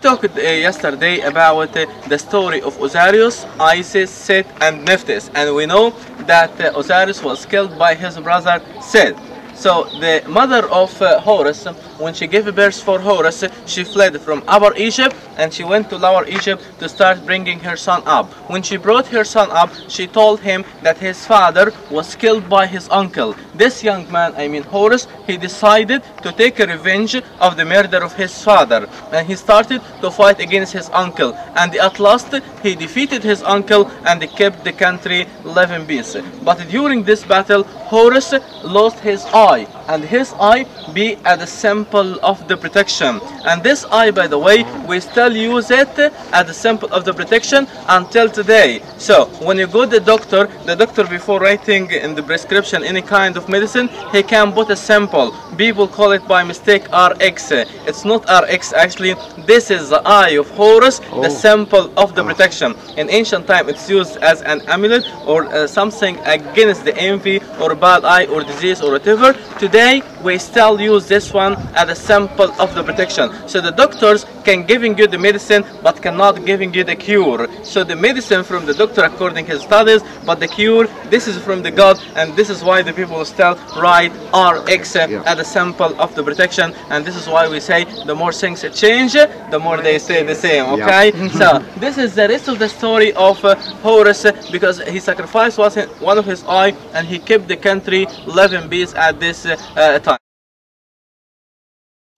Talked yesterday about the story of Osiris, Isis, Set, and Nephthys, and we know that Osiris was killed by his brother Set. So the mother of Horus, when she gave birth for Horus, she fled from Upper Egypt and she went to Lower Egypt to start bringing her son up. When she brought her son up, she told him that his father was killed by his uncle. This young man, Horus, he decided to take a revenge of the murder of his father, and he started to fight against his uncle, and at last he defeated his uncle and kept the country live in peace. But during this battle, Horus lost his eye, and his eye be as a symbol of the protection. And this eye, by the way, we still use it as a symbol of the protection until today. So when you go to the doctor before writing in the prescription any kind of medicine, he can put a symbol. People call it by mistake RX. It's not RX actually. This is the eye of Horus, the symbol of the protection. In ancient time, it's used as an amulet or something against the envy or bad eye or disease or whatever. Today we still use this one as a symbol of the protection. So the doctors can giving you the medicine but cannot giving you the cure. So the medicine from the doctor according to his studies, but the cure, this is from the God, and this is why the people still write RX as a symbol of the protection. And this is why we say the more things change, the more they stay the same. Okay. So this is the rest of the story of Horus, because he sacrificed one of his eye and he kept the country live in peace at this time.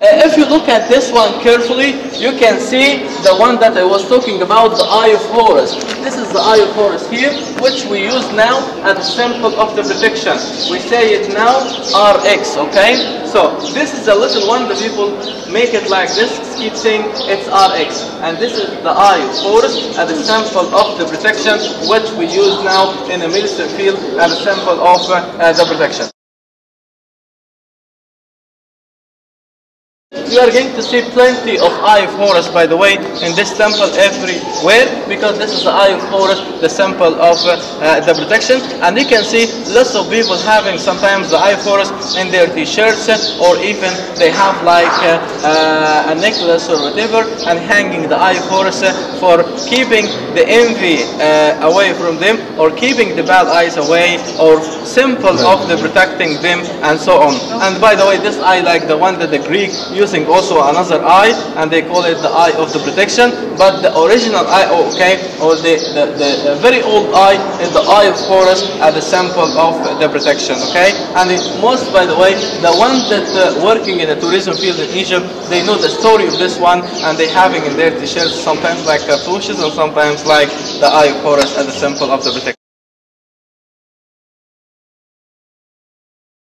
If you look at this one carefully, you can see the one that I was talking about, the eye of Horus. This is the eye of Horus here, which we use now as a symbol of the protection. We say it now RX, okay? So this is the little one, the people make it like this, keep saying it's RX. And this is the eye of Horus as a symbol of the protection, which we use now in the medicine field as a symbol of the protection. You are going to see plenty of eye of Horus, by the way, in this temple everywhere, because this is the eye of Horus, the symbol of the protection. And you can see lots of people having sometimes the eye of Horus in their t-shirts, or even they have like a necklace or whatever, and hanging the eye of Horus for keeping the envy away from them, or keeping the bad eyes away, or symbol of the protecting them, and so on. And by the way, this eye, like the one that the Greek using also another eye, and they call it the eye of the protection. But the original eye, or the very old eye, is the eye of Horus as a symbol of the protection. Okay, and most, by the way, the ones that working in the tourism field in Egypt, they know the story of this one, and they having in their t-shirts sometimes like cartouches, and sometimes like the eye of Horus as a symbol of the protection.